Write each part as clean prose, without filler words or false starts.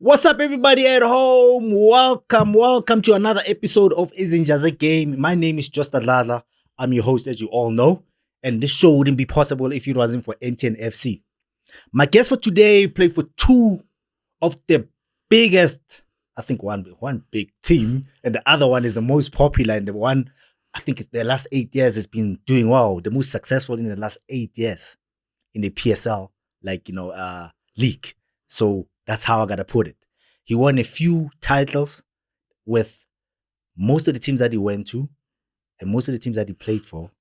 What's up, everybody at home? Welcome to another episode of Izinja zeGame. My name is Josta Dladla. I'm your host, as you all know, and this show wouldn't be possible if it wasn't for NTN FC. My guest for today played for two of the biggest, I think one big team, and the other one is the most popular, and the one I think the last 8 years has been doing well, the most successful in the last 8 years in the PSL, league. So that's how I gotta put it. He won a few titles with most of the teams that he went to, and most of the teams that he played for,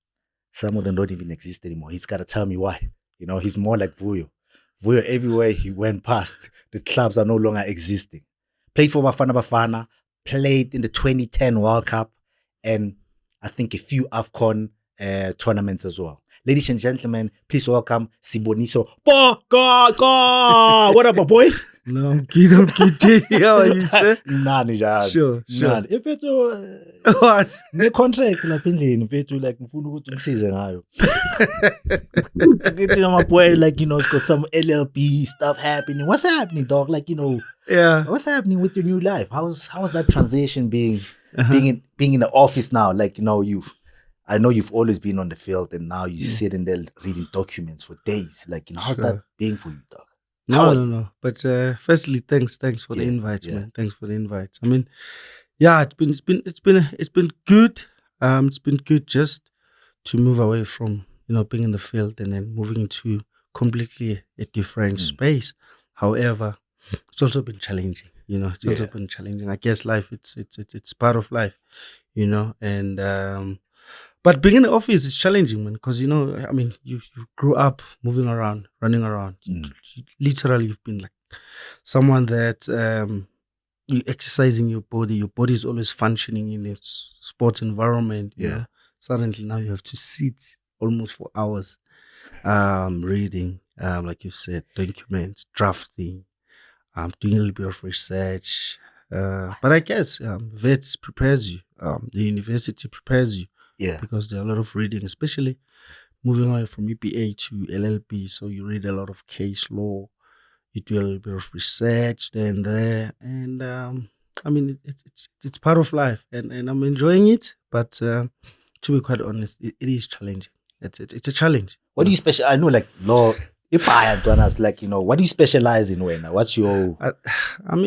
some of them don't even exist anymore. He's gotta tell me why. You know, he's more like Vuyo. Vuyo, everywhere he went past, the clubs are no longer existing. Played for Bafana Bafana, played in the 2010 World Cup, and I think a few AFCON tournaments as well. Ladies and gentlemen, please welcome Siboniso Pa Gaxa. What up, my boy? No, I'm good. How are you, sir? Sure. If it's What? the contract lapha endlini mfethu, like ngifuna ukuthi ngisize ngayo. My boy, it's got some LLB stuff happening. What's happening, dog? Yeah. What's happening with your new life? How's that transition being in the office now? I know you've always been on the field, and now you sitting there reading documents for days. How's that being for you, dog? No. But firstly, thanks for the invite, man. Thanks for the invite. I mean, yeah, it's been good. It's been good just to move away from being in the field and then moving into completely a different space. However, it's also been challenging. It's also been challenging. I guess life, it's part of life, and. But being in the office is challenging, man, because, you grew up moving around, running around. Literally, you've been like someone that you exercising your body. Your body is always functioning in a sports environment. Yeah. Suddenly now you have to sit almost for hours reading, like you said, documents, drafting, doing a little bit of research. But I guess VET prepares you. The university prepares you. Yeah. Because there are a lot of reading, especially moving away from EPA to LLB. So you read a lot of case law, you do a little bit of research then there. And it's part of life and I'm enjoying it. But to be quite honest, it is challenging. It's a challenge. What do you specialize? I know law, what do you specialize in when? What's your... when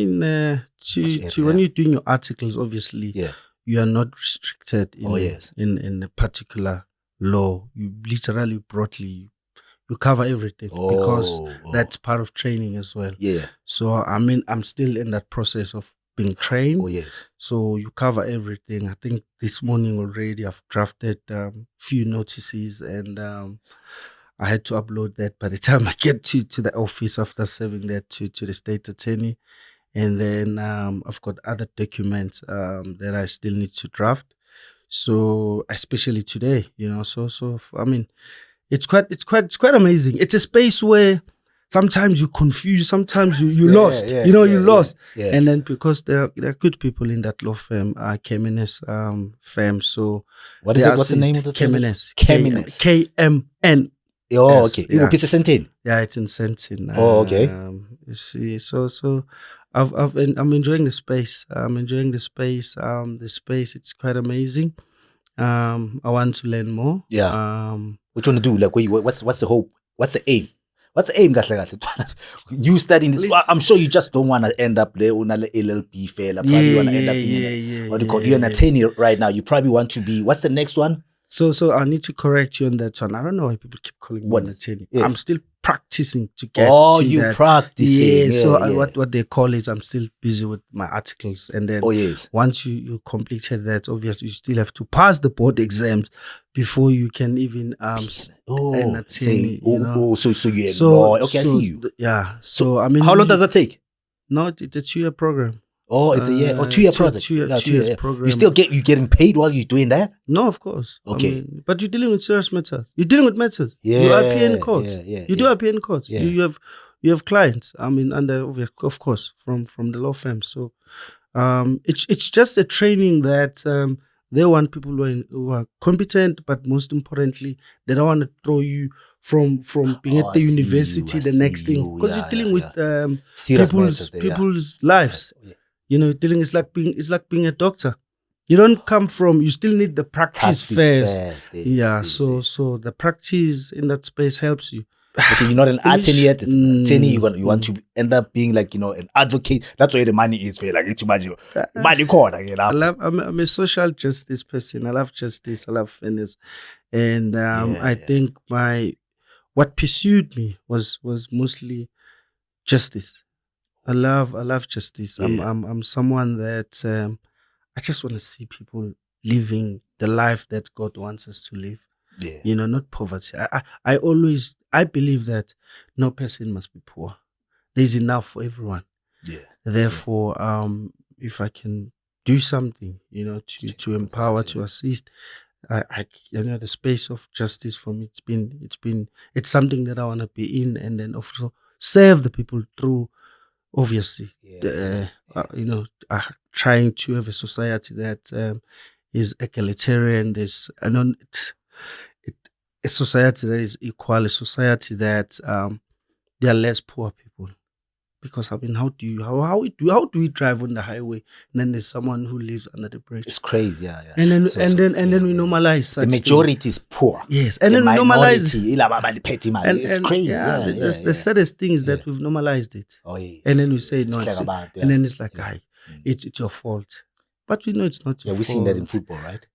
you're doing your articles, obviously, you are not restricted in a particular law. You literally broadly you cover everything because that's part of training as well. Yeah. So I'm still in that process of being trained. Oh yes. So you cover everything. I think this morning already I've drafted few notices and I had to upload that by the time I get to the office after serving that to the state attorney. And then I've got other documents that I still need to draft. So especially today, it's quite amazing. It's a space where sometimes you're confused, sometimes you lost. You lost. Yeah. And then because there are good people in that law firm, KMNS firm. So what is it? What's the name of the firm? KMNS. KMN. Oh, okay. Yeah. It's Sentin. Yeah, it's in Sentin. Oh, okay. You see, so. I'm enjoying the space. The space, it's quite amazing. I want to learn more. Yeah. What you want to do? What's the hope? What's the aim? What's the aim, kahle? You studying this? I'm sure you just don't want to end up there on LLB fella. Probably want to end up in what do you call? You're an attorney right now. You probably want to be. What's the next one? So I need to correct you on that one. I don't know why people keep calling me an attorney. Yeah. I'm still practicing to get to you that. Practicing. What they call it, I'm still busy with my articles. And then once you completed that, obviously you still have to pass the board exams before you can even an attorney. So you're law. Okay, I see you. So how long does that take? No, it's a 2-year program. Oh, it's a year or 2 year project. 2 years program. You getting paid while you're doing that? No, of course. Okay. But you're dealing with serious matters. You're dealing with matters. Yeah. You appear in courts. You do appear in courts. Yeah. You have clients. Of course, from the law firm. So it's just a training that they want people who are competent, but most importantly, they don't want to throw you from being at the university, the next thing, because you're dealing with people's lives. Yeah. You know, dealing it's like being a doctor. You don't come from. You still need the practice first. Yeah. So the practice in that space helps you. Okay, you're not an attorney yet. It's attorney. You want to end up being like, you know, an advocate. That's where the money is for you. Like, it's money. Money corner. You know? I'm a social justice person. I love justice. I love fairness, and I think what pursued me was mostly justice. I love justice. Yeah. I'm someone that I just want to see people living the life that God wants us to live. Yeah. You know, not poverty. I believe that no person must be poor. There's enough for everyone. Yeah. Therefore, if I can do something, you know, to empower, to assist, you know, the space of justice for me, it's something that I want to be in, and then also serve the people through, obviously, you know, trying to have a society that is egalitarian. There's a society that is equal, a society that there are less poor people. Because I mean, how do we drive on the highway and then there's someone who lives under the bridge? It's crazy, And then we normalize such the majority is poor. Yes, and then we normalize it's crazy. The saddest thing is that we've normalized it. Oh, yeah. And then we say no, and then it's like, it's your fault. But we know it's not your fault. We've seen that in football, right?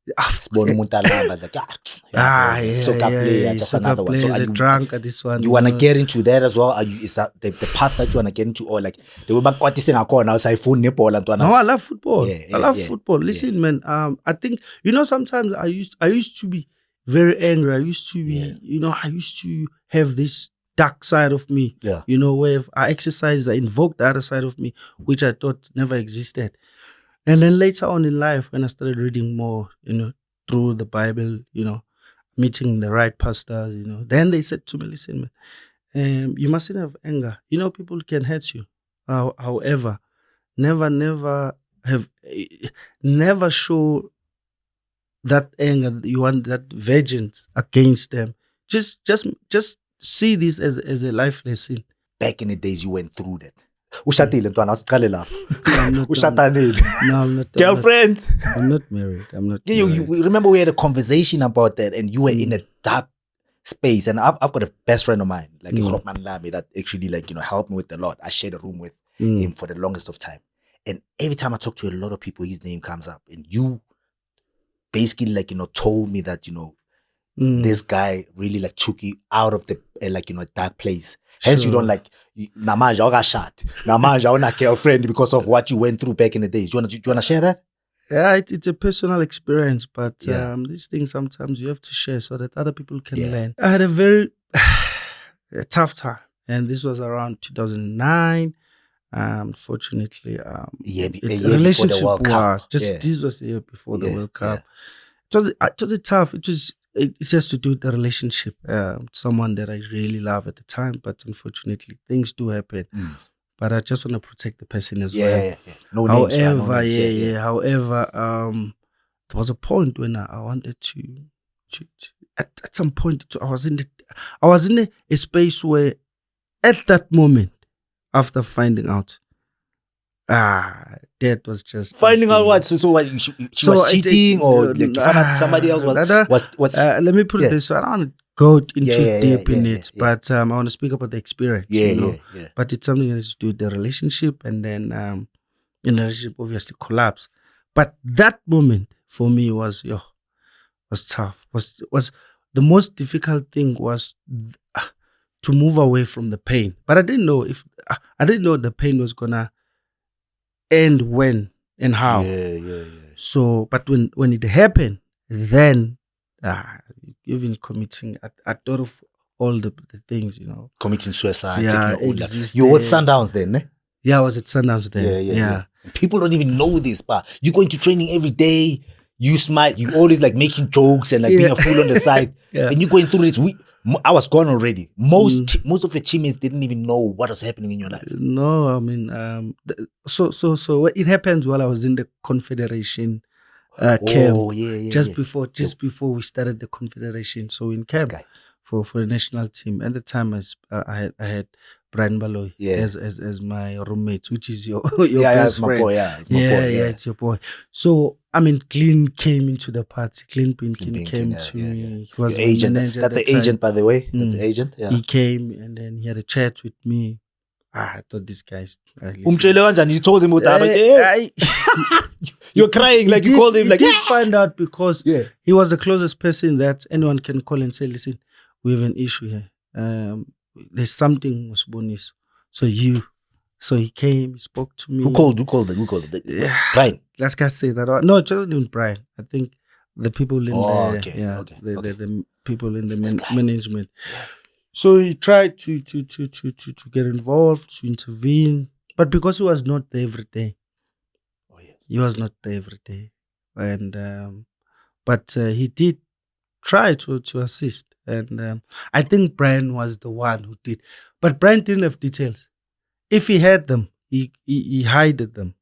Soccer player, just another one. So are you drunk at this one? You want to get into that as well? Is that the path that you want to get into, or like they were back now? So I phone Nepal and no, I love football. I love football. Listen, man. I think, you know, sometimes I used to be very angry. I used to be, you know, I used to have this dark side of me. Yeah. You know, where I exercised, I invoked the other side of me, which I thought never existed. And then later on in life, when I started reading more, you know, through the Bible, you know, meeting the right pastors, you know, then they said to me, listen, man, you mustn't have anger. You know, people can hurt you. However, never show that anger, you want that vengeance against them. Just see this as a life lesson. Back in the days, you went through that. Ushatile ntwana asiqale lapho. No, I'm not. Girlfriend. I'm not married. You remember we had a conversation about that, and you were in a dark space. And I've got a best friend of mine, like Rockman Lami, that actually, like, you know, helped me with a lot. I shared a room with him for the longest of time. And every time I talk to a lot of people, his name comes up. And you basically, like, you know, told me that, you know, this guy really like took you out of the like, you know, dark place. Hence, you don't like Namanja or shot Namanja or a girlfriend because of what you went through back in the days. Do you wanna share that? Yeah, it's a personal experience, but these things sometimes you have to share so that other people can learn. I had a very tough time, and this was around 2009. Unfortunately, the relationship was just this was the year before the World Cup. It was tough. It has to do with the relationship. Someone that I really love at the time, but unfortunately, things do happen. But I just want to protect the person as well. No names. However, there was a point when I wanted to at some point I was in a space where, at that moment, after finding out, that was just finding out what. So what? She was cheating, or like you found out somebody else was. Let me put it this way: I don't want to go into deep in it, but I want to speak about the experience. But it's something that has to do with the relationship, and then the relationship obviously collapsed. But that moment for me was tough. Was the most difficult thing was to move away from the pain. But I didn't know the pain was gonna end when and how. So, but when it happened, then even committing, I thought of all the things, you know. Committing suicide, taking your own life. You were at Sundowns then, eh? Yeah, I was at Sundowns then. Yeah. People don't even know this, but you go into training every day, you smile, you always like making jokes and like being a fool on the side. And you're going through this. I was gone already. Most of your teammates didn't even know what was happening in your life. No, I mean, so it happened while I was in the Confederation camp. Just before we started the Confederation. So in camp, for the national team. At the time, I had Brian Baloyi as my roommate, which is your best friend. Boy, it's my boy. Yeah, it's your boy. So I mean, Clean came into the party. Clean Pinkin came to me. He was your agent. That's an agent, by the way. That's an agent. Yeah. He came and then he had a chat with me. I thought this guy's. You told him what happened. You're crying like you called him. Like did find out because he was the closest person that anyone can call and say, "Listen, we have an issue here. There's something was Siboniso." So he came, he spoke to me. Who called it? Brian. Let's just say that. No, it wasn't even Brian. I think the people in the people in the management. So he tried to get involved, to intervene, but because he was not there every day. He was not there every day, and but he did try to assist, and I think Brian was the one who did, but Brian didn't have details. If he had them, he hid them.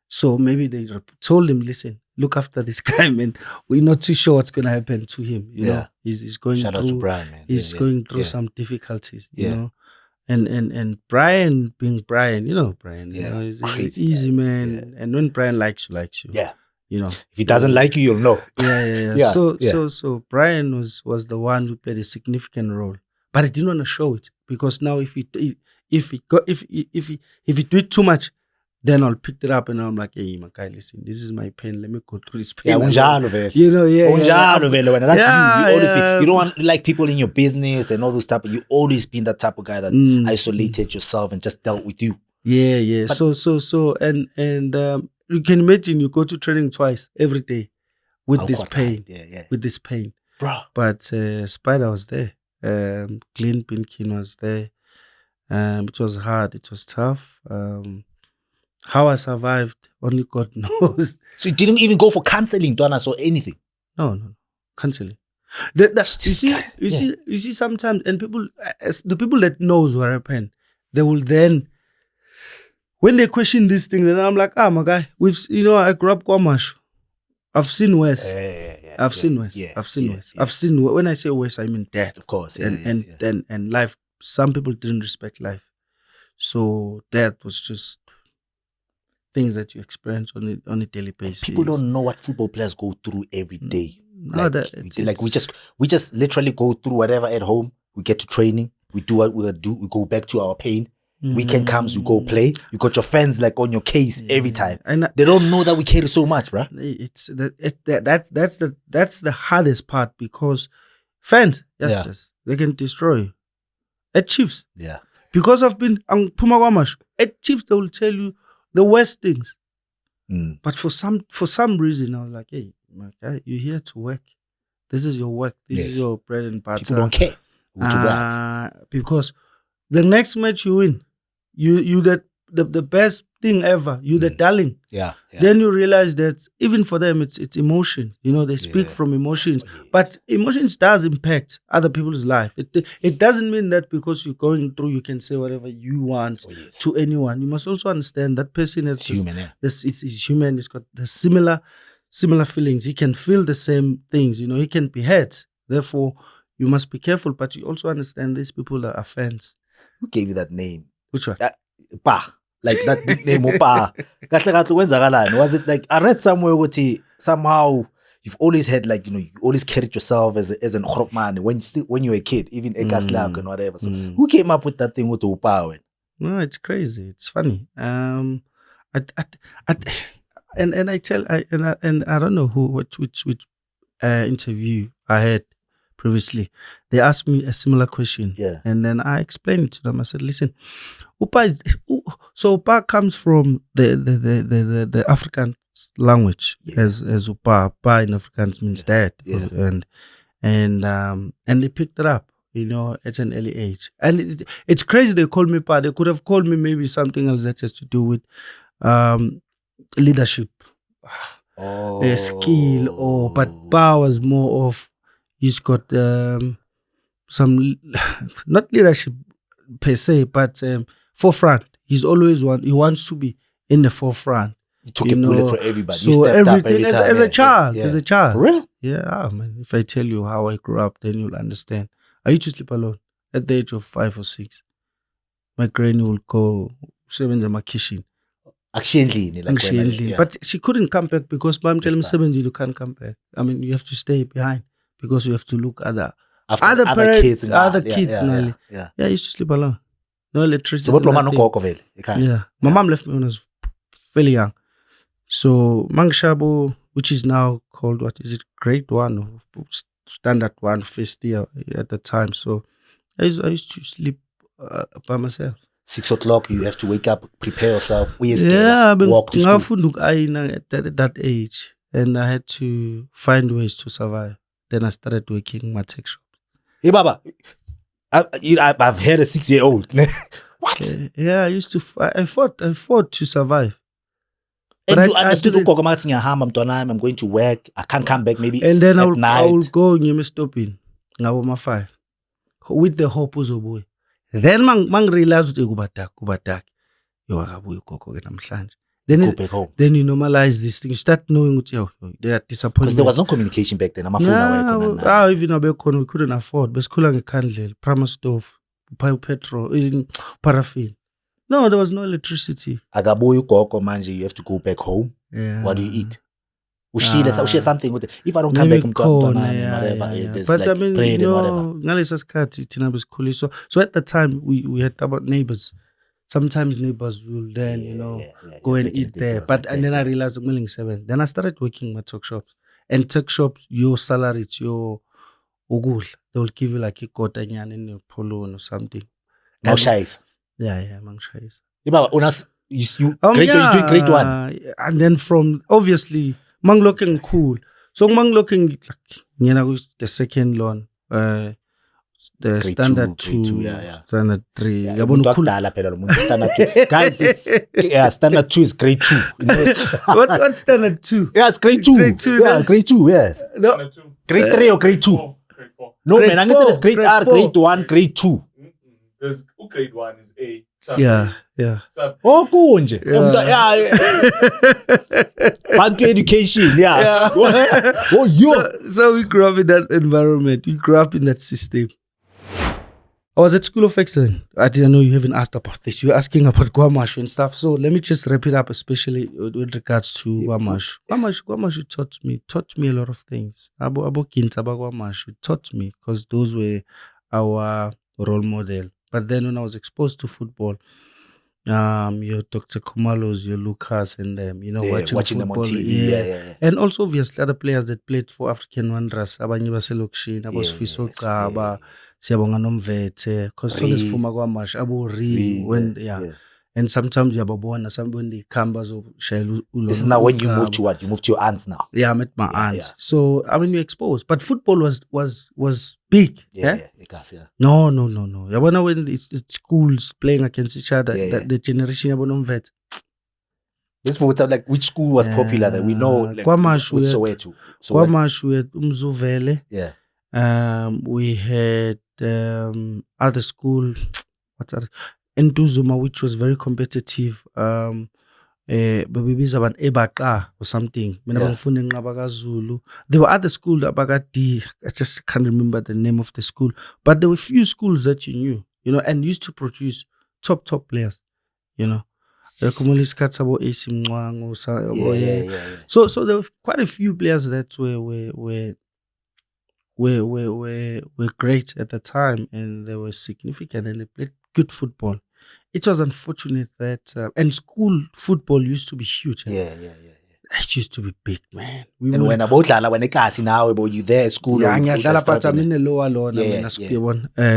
So maybe they told him, "Listen, look after this guy, man. We're not too sure what's going to happen to him. You know, he's going Shout through. Out to Brian, man. He's going through some difficulties. You know." And Brian being Brian, you know Brian, you know, he's easy man. And when Brian likes you. Yeah. You know. If he doesn't like you, you'll know. Yeah. So Brian was the one who played a significant role. But I didn't want to show it because now if he do it too much, then I'll pick it up and I'm like, hey, Makai, listen, this is my pain. Let me go through this pain. You know, that's you. You don't want like people in your business and all those type. You always been that type of guy that isolated yourself and just dealt with you. Yeah. But, so and you can imagine you go to training twice every day with this pain. With this pain. Bro. But Spider was there. Clint Pinkin was there. It was hard. It was tough. How I survived, only God knows. So you didn't even go for counseling, Donas, or anything? No, counseling. You see, sometimes, and people, the people that knows what happened, they will then, when they question this thing, then I'm like, my guy, I grew up Kwamash. I've seen worse. I've seen worse. I've seen, when I say worse, I mean death. Of course. And life, some people didn't respect life. So that was just things that you experience on a daily basis. People don't know what football players go through every day. No, we just literally go through whatever at home. We get to training. We do what we do. We go back to our pain. Weekend comes, you go play. You got your fans like on your case every time. And they don't know that we carry so much, bruh. That's the hardest part because fans, yes, they can destroy you. At Chiefs, because I've been on Pumagamash. At Chiefs, they will tell you the worst things. But for some reason, I was like, hey, my guy, you're here to work. This is your work. This is your bread and butter. People don't care. Because the next match you win, you the best thing ever. You the darling. Yeah. Then you realize that even for them, it's emotion. You know, they speak from emotions. But emotions does impact other people's life. It doesn't mean that because you're going through, you can say whatever you want to anyone. You must also understand that person is human. It's human. He's got the similar feelings. He can feel the same things. You know, he can be hurt. Therefore, you must be careful. But you also understand these people are fans. Who gave you that name? Which one? Pa. Like that nickname, Pa. Was it like, I read somewhere what somehow you've always had like, you always carried yourself as an Khropman when you were a kid, even Ekaslak and whatever. So who came up with that thing with the Pa? No, it's crazy. It's funny. And I don't know which interview I had previously. They asked me a similar question. And then I explained it to them. I said, listen, Upa comes from the African language as Upa. Pa in Afrikaans means dad. And they picked it up, at an early age. And it's crazy they called me Pa. They could have called me maybe something else that has to do with leadership. A skill but Pa was more of, he's got some, not leadership per se, but forefront. He wants to be in the forefront. You took a bullet for everybody. So everything as a child. For real? Yeah, man. If I tell you how I grew up, then you'll understand. I used to sleep alone at the age of 5 or 6. My granny would go 7 in my kitchen. Like But she couldn't come back because mom told me 7 you can't come back. I mean, you have to stay behind because you have to look at other kids. Yeah, I used to sleep alone. No electricity. So yeah. My mom left me when I was fairly young. So Mangshabo, which is now called, what is it, grade 1 or standard 1, first year at the time. So I used to sleep by myself. 6 o'clock, you have to wake up, prepare yourself. Walk to school. At that age, and I had to find ways to survive. Then I started working my tech shop. Hey, Baba, I've had a 6-year-old. What? I used to. I fought to survive. And but you understood, I'm going to work. I can't come back maybe. And then at night. I will go and you may stop in. My 5 with the hope of boy. Then man realized you go back. You are Then go back home. Then you normalize this thing. You start knowing what they are disappointed. Because there was no communication back then. Even we couldn't afford. But school and candle, primer stove, petrol, paraffin. No, there was no electricity. You have to go back home. Yeah. What do you eat? Share something with it. If I don't come back, there's but like I mean, bread and whatever. So at the time we had about neighbors. Sometimes neighbors will then go and eat there. But and then I realized I'm willing 7. Then I started working my tech shops. And tech shops, your salary, it's your ogul. They will give you like a kotanyan in a polo or something. Mangshais. Yeah, Mangshais. You doing grade 1. And then from obviously Mang looking cool. So Mang looking like the second loan. The grade standard 2, standard 3. Guys, standard 2 is grade 2. What standard 2? Yeah, it's grade 2. Grade 2, yes. No. Grade 3 or grade 2? No, grade man, I'm going to grade R, grade 1, grade 2. There's grade 1 is A. Yeah. Oh, kunje. Bantu education, yeah. Oh, yo. So we grew up in that environment. We grew up in that system. I was at School of Excellence. I didn't know you haven't asked about this. You were asking about Guamashu and stuff. So let me just wrap it up, especially with regards to Guamashu. Guamashu taught me a lot of things. Abo Kinta Guamashu taught me because those were our role model. But then when I was exposed to football, your Dr. Kumalos, your Lucas, and them, watching them on TV. And also obviously other players that played for African Wanderers, Abanyiba Selokshin, Abos Fiso Kaba, Siyabonga Nomvete, because so this Fuma Guamash, Abu Ri, and sometimes you have when they come as Shailu. This is now when you move to what? You move to your aunts now. Yeah, I met my aunts. Yeah. So I mean, you're exposed. But football was big. Yeah. No. When it's schools playing against each other, the generation of vet. This for like which school was popular that we know, like with Soweto. Kwamashu had Umzuvele. Yeah. We had other school. What's that? Entuzuma, which was very competitive. But we about Ebaka or something. There were other schools Abagadi. I just can't remember the name of the school. But there were few schools that you knew, and used to produce top players, So there were quite a few players that were great at the time, and they were significant, and they played good football. It was unfortunate that and school football used to be huge. It used to be big, man. When you there at school,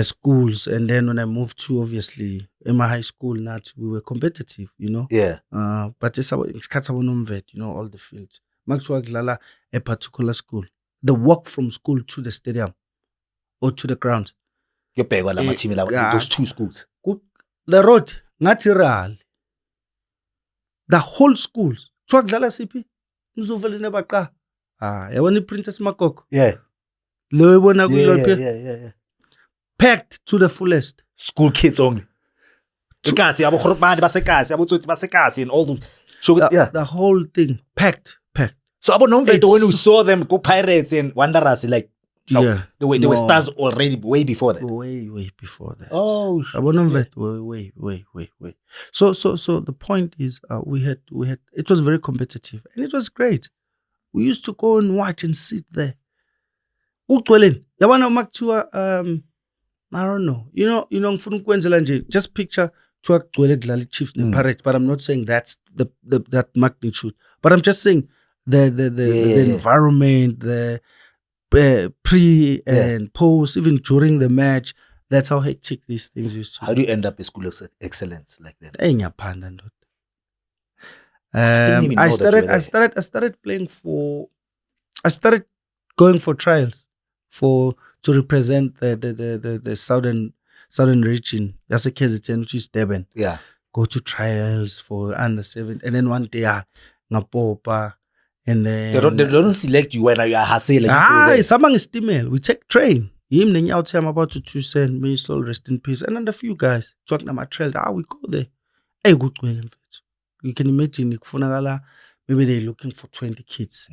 schools, and then when I moved to obviously in my high school, we were competitive, But it's about all the fields. Maxwell a particular school. The walk from school to the stadium or to the ground. Those 2 schools. The road, natural. The whole schools. Twagdala CP. Mzuveli nebaka. Yawani printers makoko. Yeah. Packed to the fullest. School kids only. And all the whole thing packed. So when you saw them go Pirates and Wanderers, like No, Yeah. There were stars already way before that. Way before that. Oh, Way. So the point is, we had it was very competitive and it was great. We used to go and watch and sit there. Ugcwele. Yabona makuthiwa I don't know. Ngifuna ukwenzela nje, just picture kuthiwa kugcwele kudlala iChiefs nePirates, but I'm not saying that's that magnitude. But I'm just saying the environment, the pre and post, even during the match, that's how hectic these things used to be. How do you end up a school of excellence like that? I started playing I started going for trials to represent the southern region. That's a KZN, which is Durban. Yeah. Go to trials for under 7, and then one day ngapopa, and then they don't select you when you are hustling. Samang is female. We take train. Him then out I'm about to send me soul rest in peace. And then a few guys talk na my trail. We go there. Hey, good well. You can imagine maybe they're looking for 20 kids.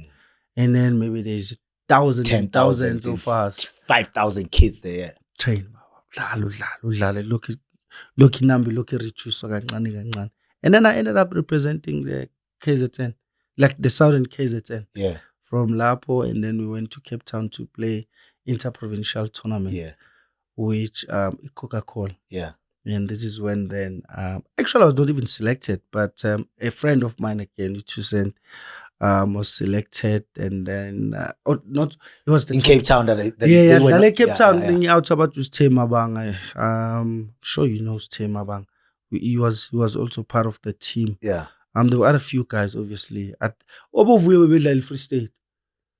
And then maybe there's thousands and thousands of us. 5,000 kids there. Train. Look reduce. And then I ended up representing the KZN, like the southern KZN. Yeah. From Lapo, and then we went to Cape Town to play interprovincial tournament. Yeah. Which Coca-Cola. Yeah. And this is when then actually I was not even selected, but a friend of mine again, was selected, and then it was in Cape Town that Cape Town. Then out about to Tim Abang. I'm sure you know Tim Abang. He was also part of the team. Yeah. There were other few guys, obviously. At Obovuyo we played Free State.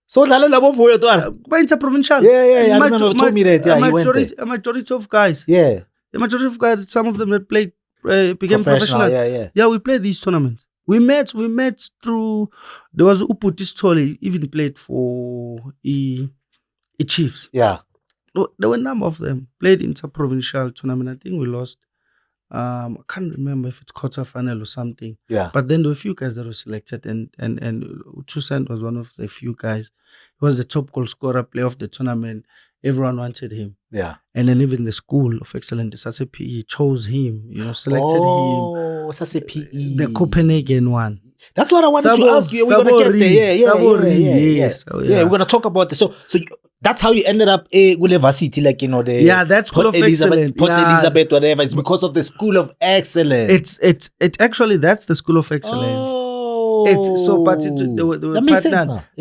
So Dladla Obovuyo to by interprovincial. Yeah. I remember you told me that. Yeah, a majority of guys. Yeah. The majority of guys, some of them had played, became professional. Yeah, we played these tournaments. We met through. There was Uputi Story, even played for the Chiefs. Yeah. There were a number of them played interprovincial tournament. I think we lost. I can't remember if it's quarterfinal or something. Yeah. But then there were a few guys that were selected, and Utusand was one of the few guys. He was the top goal scorer, player of the tournament. Everyone wanted him. Yeah. And then even the School of Excellence, SuperSport, chose him, selected him. Oh, SuperSport. The Copenhagen one. That's what I wanted to ask you. We're going to get there. Yes. Yeah, we're going to talk about this. So that's how you ended up with varsity, like, that's School of Excellence. Port Elizabeth, whatever. It's because of the School of Excellence. It's actually, that's the School of Excellence. They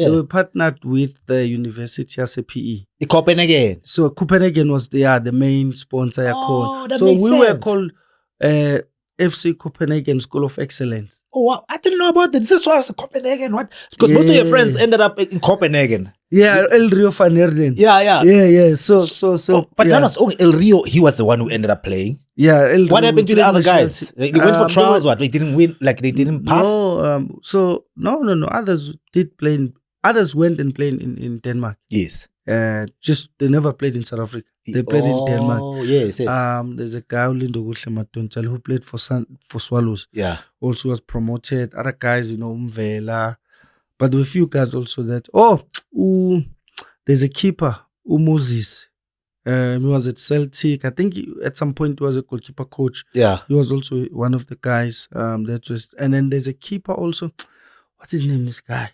were partnered with the University as a PE. In Copenhagen. So Copenhagen was the main sponsor. We were called FC Copenhagen School of Excellence. Oh, wow. I didn't know about that. This is why I was Copenhagen. What? Because most of your friends ended up in Copenhagen. Yeah, El Rio van Herden. Yeah. So. But that was only El Rio. He was the one who ended up playing. Yeah. What happened to the other guys? They went for trials. They didn't win. Like they didn't pass. No. Others did play. Others went and played in Denmark. Yes. Just they never played in South Africa. They played in Denmark. Oh, yes. There's a guy who played for Swallows. Yeah. Also was promoted. Other guys, Mvela. But there were a few guys also that. There's a keeper, Moses. He was at Celtic. I think at some point he was a goalkeeper coach. Yeah. He was also one of the guys. And then there's a keeper also. What's his name? This guy.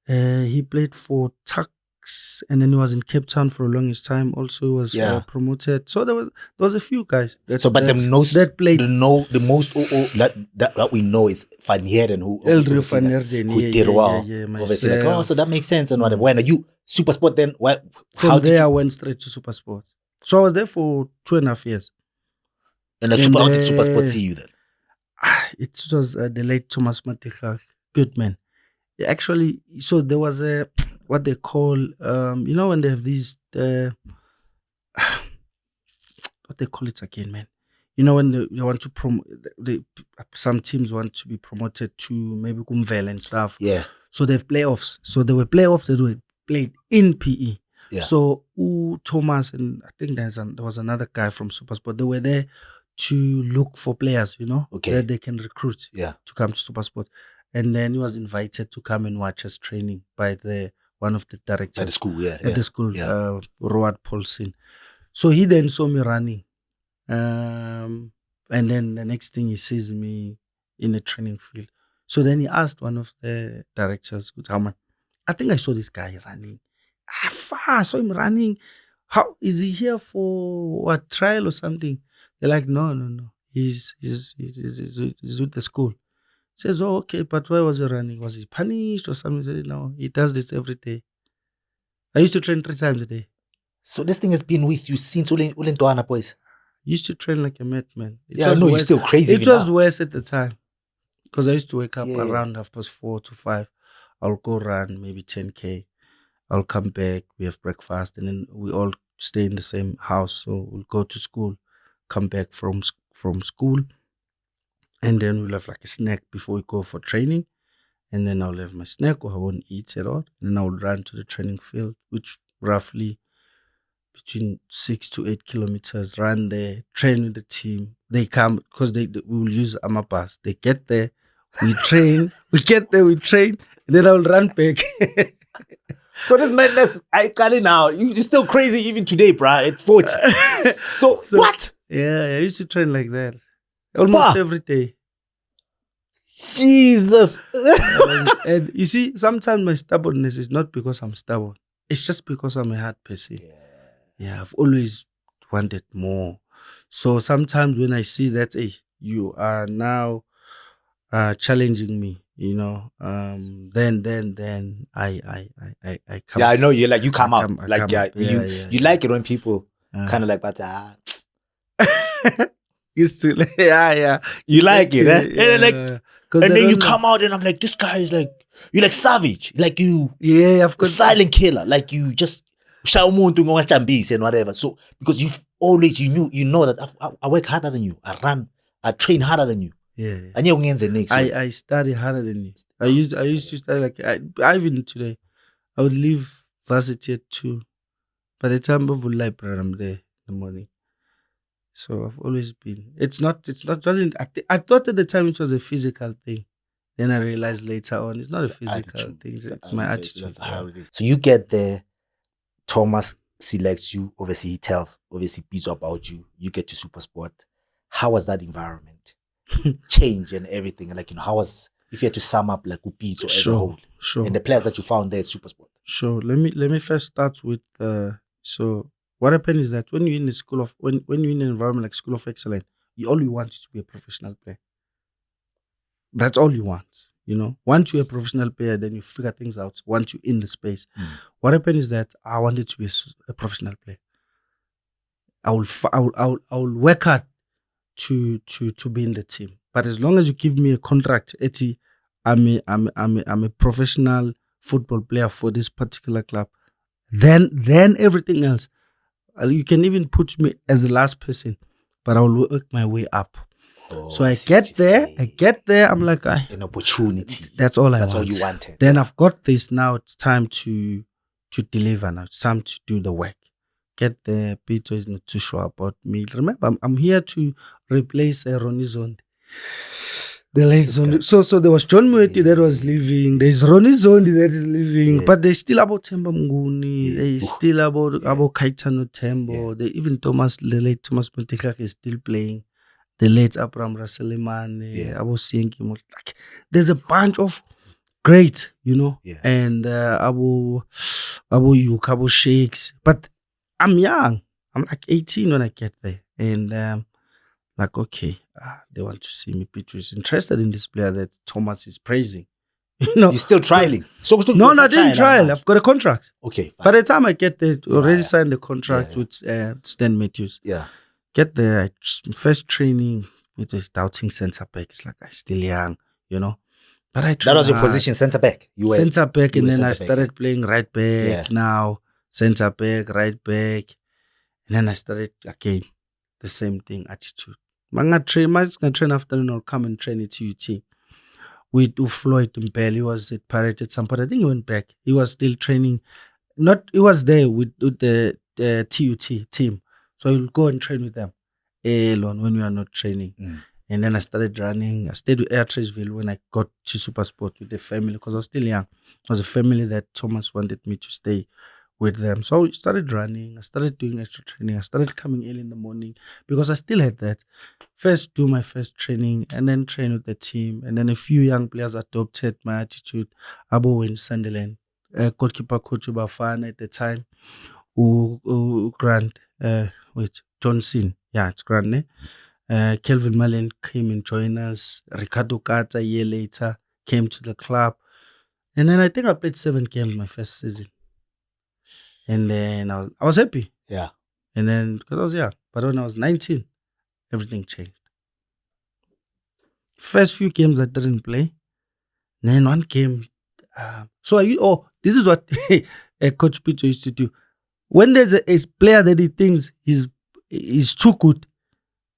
He played for Tuks, and then he was in Cape Town for a longest time. Also, he was promoted. So there was a few guys. That played. The most that we know is Van Heerden, who did well. Yeah, so that makes sense. And whatever. When are you SuperSport then? I went straight to SuperSport. So I was there for 2.5 years. And how did SuperSport see you then? It was the late Thomas Mateka. Good man. Actually, so there was what they call, when they have these, what they call it again, man. When they want to promote, some teams want to be promoted to maybe Kumvel and stuff. Yeah. So they have playoffs. So there were playoffs that were played in PE. Yeah. So Thomas and I think there was another guy from SuperSport. They were there to look for players, that they can recruit to come to SuperSport. And then he was invited to come and watch us training by one of the directors at the school, at the school, Roald Paulsen. So he then saw me running, and then the next thing he sees me in a training field. So then he asked one of the directors, I think I saw this guy running. I saw him running. How is he here for a trial or something? They're like, no. He's with the school. Says, oh, okay, but why was he running? Was he punished or something? He said, no, he does this every day. I used to train 3 times a day. So this thing has been with you since Ulentwana, boys. I used to train like a madman. You're still crazy. It was worse at the time because I used to wake up around 4:30 to 5. I'll go run maybe 10K. I'll come back, we have breakfast, and then we all stay in the same house. So we'll go to school, come back from school, and then we'll have like a snack before we go for training. And then I'll have my snack, or I won't eat at all. And then I'll run to the training field, which roughly between 6 to 8 kilometers, run there, train with the team. They come, because we will use Amabas. They get there, we train, we get there, we train, and then I'll run back. So this madness, I got it now. You're still crazy even today, bruh, at 40. So what? Yeah, I used to train like that. Almost every day. Jesus. And you see, sometimes my stubbornness is not because I'm stubborn. It's just because I'm a hard person. Yeah, I've always wanted more. So sometimes when I see that, hey, you are now challenging me, you know, then I come. Yeah, I know, you come out. You like it when people kind of like, but used to, you like it, eh? Yeah. And then you come out and I'm like, this guy is like, you're like savage, like you, I've got silent killer, like you just and whatever. So because you've always, you know that I work harder than you, I train harder than you. Yeah. And you next. I study harder than you. I used to study like I even today. I would leave varsity at 2. By the time of the library, I'm there in the morning. So I've always been. I thought at the time it was a physical thing. Then I realized later on it's not a physical thing. It's my attitude. So you get there, Thomas selects you. Obviously, he tells Pitso about you. You get to SuperSport. How was that environment? Change and everything. Like, how was, if you had to sum up like Pitso as a whole, and the players that you found there at SuperSport? Sure. Let me first start with so what happened is that when you're in the school of when you're in an environment like School of Excellence, all you want is to be a professional player. That's all you want. You know, once you're a professional player, then you figure things out. Once you're in the space, what happened is that I wanted to be a professional player. I will work hard to be in the team. But as long as you give me a contract, I'm a professional football player for this particular club. Then everything else, you can even put me as the last person, but I will work my way up. So I get there, I'm like, an opportunity. That's all I want. That's all you wanted. Then I've got this, now it's time to deliver now. It's time to do the work. Get there, Pitso is not too sure about me. Remember, I'm here to replace Ronnie Zondi. The late Zondi. So there was John Moeti that was leaving. There's Ronnie Zondi that is leaving. But there's still about Themba Mnguni. There's still about Kaitano Tembo. Even the late Thomas Montekak is still playing. The late Abraham Raselemane. Abo Sienki. Like, there's a bunch of great, you know. And Abo Yuk, Abo Shakes. But I'm young. I'm like 18 when I get there. And like, okay, they want to see me. Pitso is interested in this player that Thomas is praising. You know, you're still trialing. No, I didn't trial. I've got a contract. Okay. Fine. By the time I get there, already signed the contract with Stan Matthews. Yeah. Get there, first training, it was doubting centre back. It's like, I'm still young, you know. But that was your position, centre back. You were centre back, and then I started back. playing right back. Now centre back, right back, and then I started again the same thing, attitude. I'm gonna train afternoon. I'll come and train at TUT. With Floyd Mbele, he was at Pirate at some point. I think he went back. He was still training. He was there with the TUT team. So he'll go and train with them alone when we are not training. And then I started running. I stayed with Airtraceville when I got to SuperSport with the family because I was still young. It was a family that Thomas wanted me to stay with them. So I started running. I started doing extra training. I started coming early in the morning because I still had that. First, do my first training and then train with the team. And then a few young players adopted my attitude. Abo in Sunderland, goalkeeper coach Ubafana at the time, Grant, Johnson. Yeah, it's Grant, eh? Kelvin Mullen came and joined us. Ricardo Kata a year later came to the club. And then I think I played 7 games my first season. And then I was happy. Yeah. And then, because I was young. But when I was 19, everything changed. First few games I didn't play. Then one game. This is what Coach Pitso used to do. When there's a player that he thinks is too good,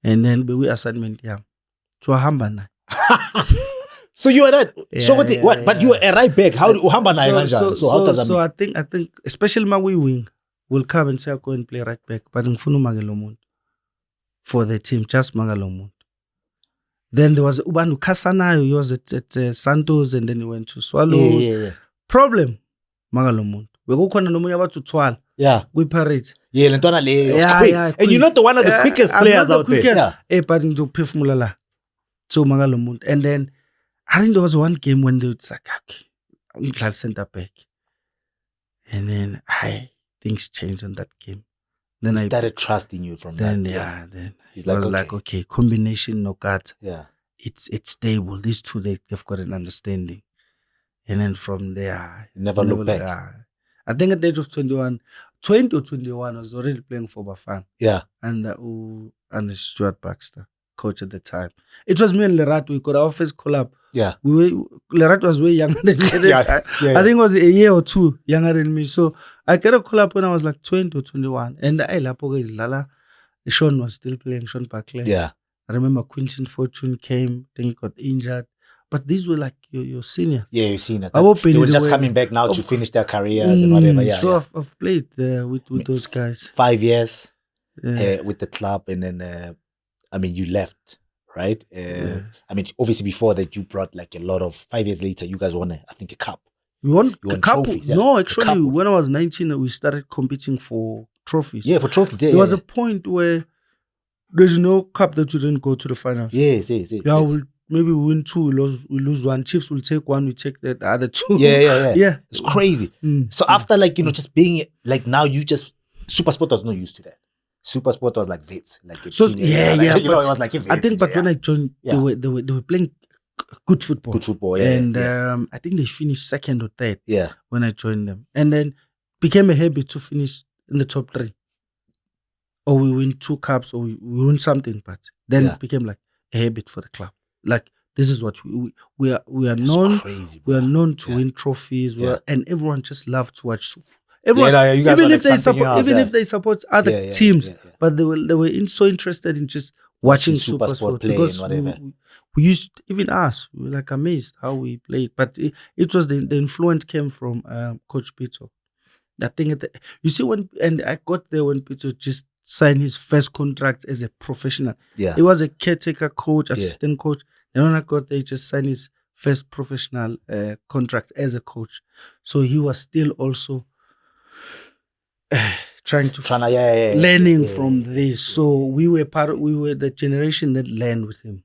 and then we assignment, yeah. So Hambana. So you were that. So what? But you were a right back. How Hambana? So I think especially my wing will come and say I'll go and play right back. But in Funu Magalomund for the team, just Magalomund. Then there was Ubanu Kasana, he was at Santos, and then he went to Swallows. Yeah. Problem, Magalomund. We go to Nomuya to Twal. Yeah. We parade. Yeah, and you're not one of the quickest players out there. But into Pif Mulala. So Magalomund. And then I think there was one game when they would say, okay, I'm glad center back. And then things changed on that game. Then I started trusting you from then, that. Then he's like, okay, combination, no cut. Yeah. It's stable. These two, they've got an understanding. And then from there, never look back. I think at the age of 20 or 21, I was already playing for Bafana. Yeah. And Stuart Baxter, coach at the time. It was me and Lerat. We got our first collab. Yeah. Lerat was way younger than me. I think it was a year or 2 younger than me. So I got a collab when I was like 20 or 21. And Dladla, Sean was still playing, Sean Barclay. Yeah. I remember Quinton Fortune came, then he got injured. But these were like your seniors. Yeah, your seniors. They were just coming back now to finish their careers and whatever. Yeah. So I've played with those guys. 5 years with the club, and then you left, right? Obviously before that you brought like a lot of. 5 years later, you guys won, I think, a cup. We won a cup. Trophies, yeah. No, actually, when I was 19, we started competing for trophies. Yeah, for trophies. Yeah, there was a point where there's no cup that you didn't go to the final. Yes. Maybe we win 2, we lose 1. Chiefs will take 1, we take the other 2. Yeah. It's crazy. So after just being like now, you just SuperSport was not used to that. SuperSport was like Vits, like it was like a Vits. I think, but when I joined, they were playing good football. Good football, yeah. And I think they finished 2nd or 3rd. Yeah. When I joined them, and then became a habit to finish in the top 3. Or we win 2 cups, or we win something, but then it became like a habit for the club. Like this is what we are known. Crazy, we are known to win trophies. And everyone just loved to watch. Everyone, you guys even if they support other teams, but they were so interested in just watching SuperSport because we used, even us, we were like amazed how we played. But it was the influence came from Coach Pitso. I think you see I got there when Pitso just signed his first contract as a professional. Yeah, he was a caretaker coach, assistant coach. And when I got there, he just signed his first professional contract as a coach. So he was still also learning from this. So we were the generation that learned with him.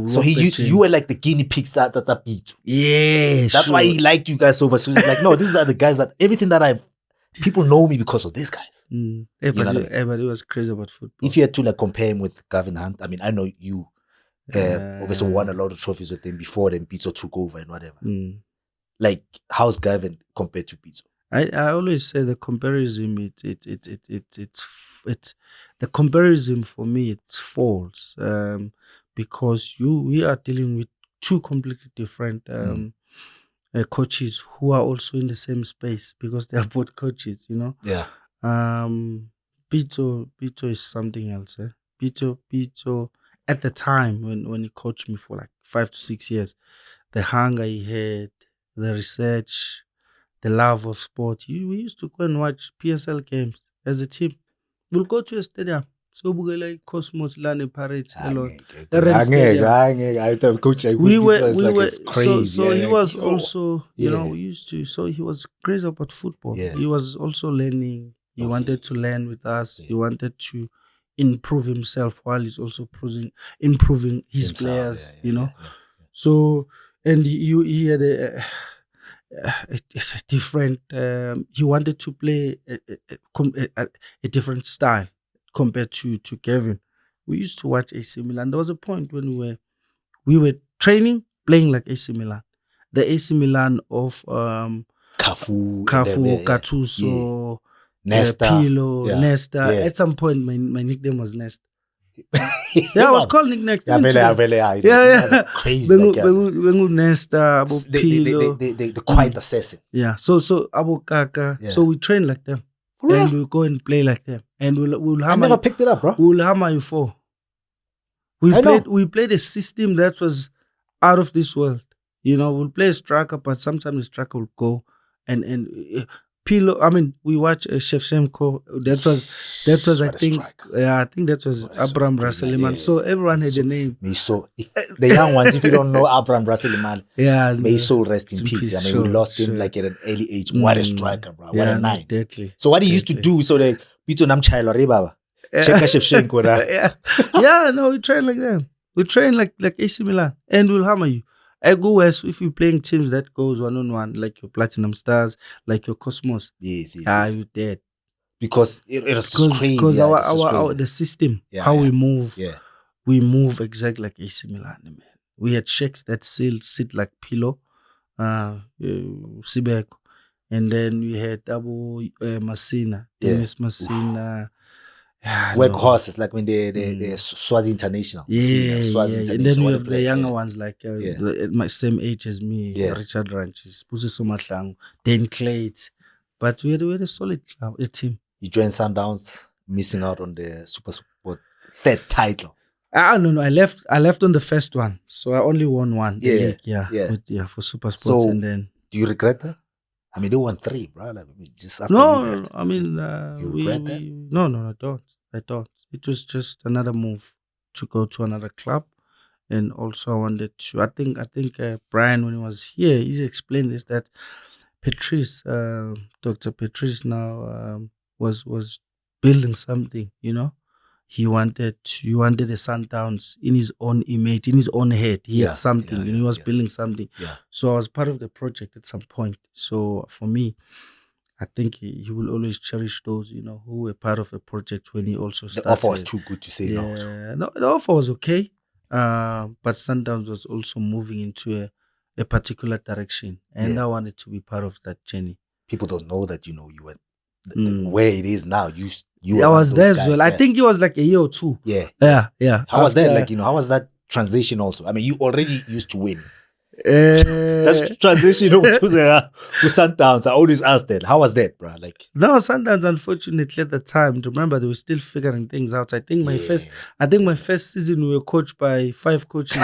So you were like the guinea pigs at Pitso. Yeah, that's why he liked you guys so much. So he's like, no, these are the guys that everything that people know me because of these guys. Everybody was crazy about football. If you had to compare him with Gavin Hunt, I know you obviously won a lot of trophies with him before then Pitso took over and whatever. Like, how's Gavin compared to Pitso? I always say the comparison it's the comparison for me it's false because we are dealing with 2 completely different coaches who are also in the same space because they are both coaches, Yeah. Pitso is something else. Pitso at the time when he coached me for like 5 to 6 years, the hunger he had, the research, the love of sport. We used to go and watch PSL games as a team. We'll go to a stadium. So like Cosmos Lane Pirates a lot. Coach, We were it's crazy. so he was also, you know, we used to, so he was crazy about football. Yeah. He was also learning. He wanted to learn with us. He wanted to improve himself while he's also improving his players, you know. So, and he had a different, he wanted to play a different style compared to Kevin. We used to watch AC Milan. There was a point when we were training, playing like AC Milan. The AC Milan of Cafu, Gattuso, Nesta, Pirlo, Nesta. Yeah. At some point, my nickname was Nesta. I was called Nick Next. Yeah. Crazy. Bengu Nesta, Abu Pirlo. The quiet assassin. Yeah. So Abu Kaka. Yeah. So we train like them. And we'll go and play like them. And we'll hammer. I never picked it up, bro. We'll hammer you for. We played a system that was out of this world. You know, we'll play a striker, but sometimes the striker will go and Pirlo. I mean, we watch Shevchenko. That was I think that was Abraham Rasseliman. Yeah. So everyone had a name. The young ones, if you don't know Abraham Rasseliman, may his soul rest in peace. I mean, we lost him like at an early age. What a striker, bro! What a nine. Deadly. So what he used to do, so the Pitso Mosimane, baba. Check Shevchenko, no, we train like them. We train like AC Milan, and we'll hammer you. I go west if you're playing teams that goes 1-on-1, like your Platinum Stars, like your Cosmos. Yes. You're dead. Because it was just crazy. Because our the system, we move, we move exactly like AC Milan, man. We had sheikhs that sit like Pirlo, Sibeko, and then we had Abu Masina, Dennis Masina. Workhorses, like when they Swazi International. International. And then we have the younger ones like my same age as me, Richard Ranchis, Pusiso Mahlangu, Dan Clayt. But we had a solid club, a team. You joined Sundowns, missing out on the SuperSport third title. No, I left on the first one, so I only won one. With, for SuperSport. So, and then do you regret that? I mean, they won 3, bro. Like, just after no. I mean, you regret that? No, I don't. It was just another move to go to another club, and also I wanted to. I think Brian, when he was here, he explained this that Patrice, Dr. Patrice now was building something. You know, he wanted a Sundowns in his own image, in his own head. He had something, and he was building something. Yeah. So I was part of the project at some point. So for me, I think he will always cherish those, you know, who were part of a project when he also started. The offer was too good to say no. No, the offer was okay. But Sundowns was also moving into a particular direction. And I wanted to be part of that journey. People don't know that, you know, you were where it is now. You I was there as well. I think it was like a year or two. Yeah. How was that? Like, you know, how was that transition also? I mean, you already used to win. That's transition to Sundowns. I always ask that. How was that, bro? Like, no, Sundowns, unfortunately, at the time, remember, they were still figuring things out. I think my first season we were coached by 5 coaches.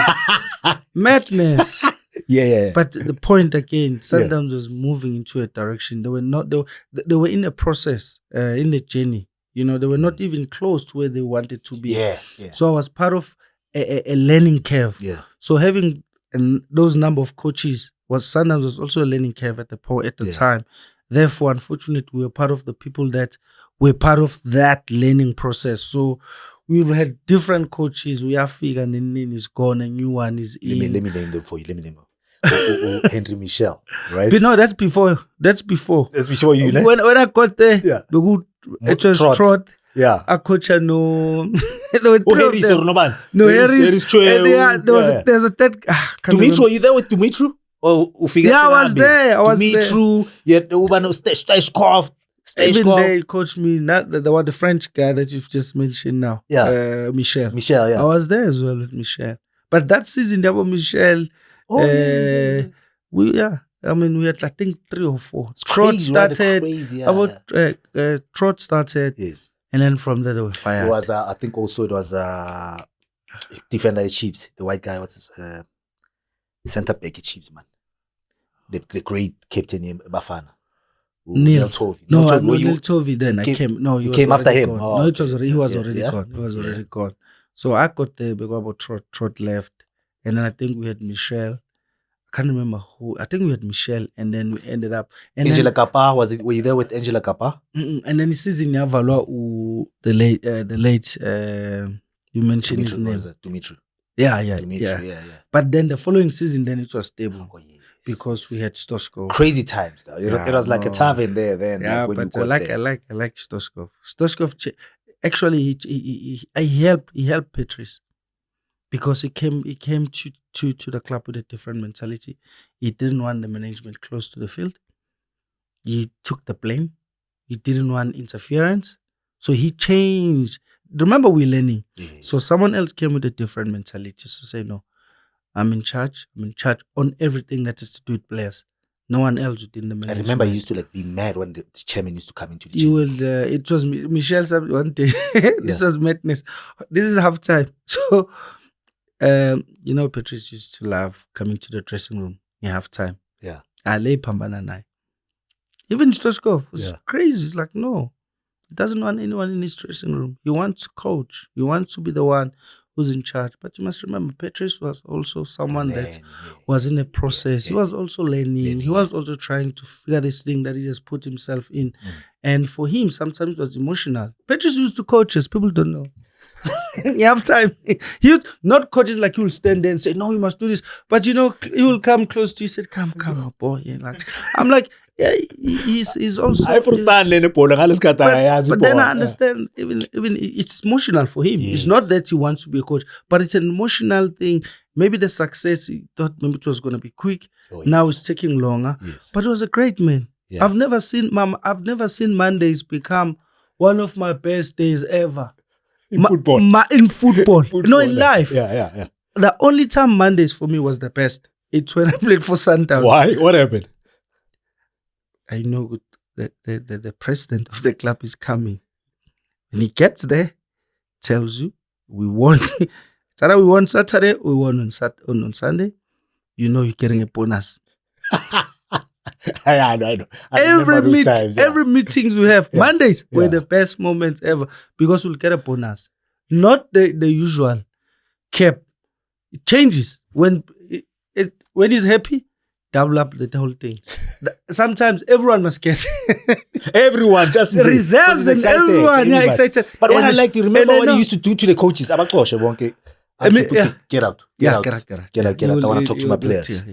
Madness. Yeah. But the point again, Sundowns was moving into a direction. They were in a process, in a journey. You know, they were not even close to where they wanted to be. Yeah. So I was part of a learning curve. Yeah. So having those number of coaches, Sundowns was also a learning curve at the time. Therefore, unfortunately, we were part of the people that were part of that learning process. So we've had different coaches. We have figured Nin is gone, a new one is in. Let me name them for you. Let me name them. Henry Michel, right? But no, that's before. That's before you. When I got there, it was Trot. Yeah. A coach no. Harry Harry's there's a third. Dumitru, are you there with Dumitru? I was there. Dumitru, Stashkov. Even they coached me, not the French guy that you've just mentioned now. Yeah. Michel, yeah. I was there as well with Michel. But that season, there was Michel. We had, I think, 3 or 4. Trot started. Trot started. Yes. And then from there, they were fired. It was, I think also it was defender at Chiefs. The white guy was centre back at Chiefs, man. The great captain Bafana. Neil Tovey. Neil Tovey then. I came. No, he came after him. Gone. Oh, no, it was he was already yeah. gone. He was already gone. So I got there because about Trot left, and then I think we had Michelle. I can't remember who. I think we had Michelle, and then we ended up. And Angela Kappa, were you there with Angela Kappa? And then the season Valua, the late you mentioned his name. Dimitri. Yeah. But then the following season, then it was stable. Oh, yes. Because we had Stoshkov. Crazy times though. It was like a tavern there then. Yeah, like when but I like Stoshkov. Stoshkov actually he helped Patrice because he came to the club with a different mentality. He didn't want the management close to the field. He took the blame. He didn't want interference. So he changed. Remember, we're learning. Yes. So someone else came with a different mentality to say, no, I'm in charge. I'm in charge on everything that has to do with players. No one else within the management. I remember he used to be mad when the chairman used to come into the you will. It was Michelle one day. This was madness. This is halftime. So, Patrice used to love coming to the dressing room in halftime. Yeah. I lay Pambananai. Even Stoshkov was crazy. It's like, no, he doesn't want anyone in his dressing room. He wants to coach. He wants to be the one who's in charge. But you must remember, Patrice was also someone that was in a process. He was also learning. He was also trying to figure this thing that he just put himself in. And for him, sometimes it was emotional. Patrice used to coach us. People don't know. You have time. He used not coaches like he will stand there and say, no, you must do this. But he will come close to you. He said, come, my boy. I'm like, yeah, he's also. But then I understand, even it's emotional for him. Yes. It's not that he wants to be a coach, but it's an emotional thing. Maybe the success, he thought maybe it was going to be quick. Now it's taking longer. Yes. But he was a great man. Yeah. I've never seen Mondays become one of my best days ever. In football. In football. No, in life. Yeah. The only time Mondays for me was the best. It's when I played for Sundowns. Why? What happened? I know that the president of the club is coming. When he gets there, tells you, we won. We won Saturday, we won on Sunday. You're getting a bonus. I know. Every meetings we have, Mondays were the best moments ever because we'll get a bonus. Not the usual cap. It changes. When he's happy, double up the whole thing. Sometimes everyone must get everyone just reserves and everyone excited. But what I like to remember what he used to do to the coaches. Get out. I want to talk to my players.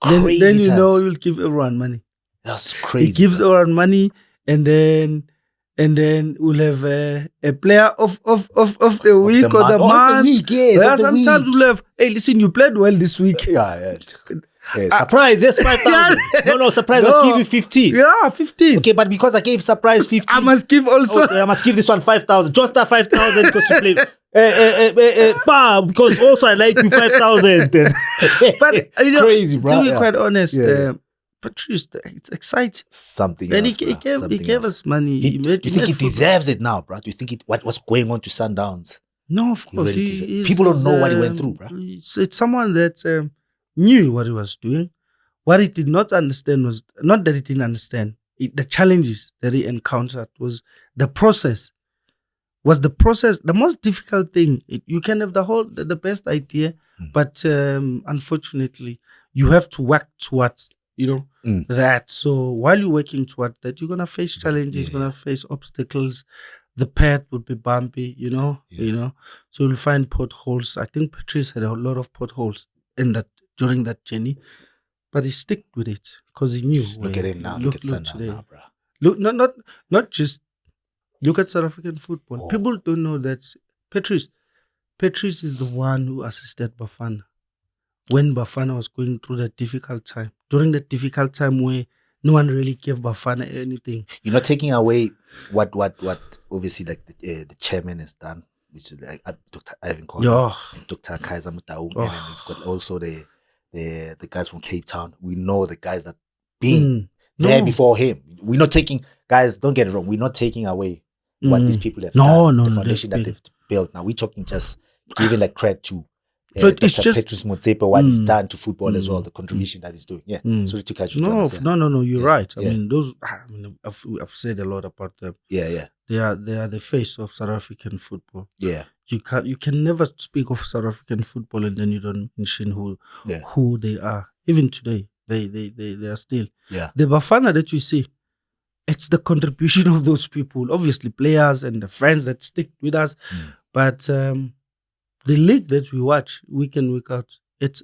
Then you'll give everyone money. That's crazy. He gives everyone money, and then we'll have a player of the week or the month. Sometimes we'll have, hey, listen, you played well this week. Yeah. Surprise, yes, 5,000. No, surprise, I'll give you 15. Yeah, 15. Okay, but because I gave surprise 15. I must give also. I must give this one 5,000. Josta 5,000 because you played. Because also I like you 5,000. But crazy, bro. To be quite honest, Patrice, it's exciting. Something and else, he gave us money. Do you think he deserves it now, bro? Do you think what's going on to Sundowns? No, of course. People don't know what he went through, bro. It's someone that knew what he was doing. What he did not understand was not that he didn't understand. The challenges that he encountered was the process. The most difficult thing? You can have the best idea, but unfortunately, you have to work towards that. So while you're working towards that, you're gonna face challenges, you're gonna face obstacles. The path would be bumpy, So you'll find potholes. I think Patrice had a lot of potholes during that journey, but he stuck with it because he knew. Look at him now. Look at Sundowns now, bro. Look, not just look at South African football. Oh. People don't know that Patrice is the one who assisted Bafana when Bafana was going through that difficult time. During that difficult time where no one really gave Bafana anything. You're not taking away what obviously like the chairman has done, which is like Dr. Ivan Collins, Dr. Kaiser Mutaung, and then he's got also the guys from Cape Town. We know the guys that been there before him. We're not taking, guys, don't get it wrong, we're not taking away what these people have done. The foundation that they've built. Now we're talking just giving like credit to So it's Dr. just Patrice Motsepe, what he's done to football as well, the contribution that he's doing. Yeah. Sorry to catch you. no. You're right. I Yeah. mean, I've said a lot about them. Yeah. They are the face of South African football. Yeah. You can never speak of South African football and then you don't mention who they are. Even today, they are still the Bafana that you see. It's the contribution of those people, obviously players and the friends that stick with us, but the league that we watch week in, week out, it's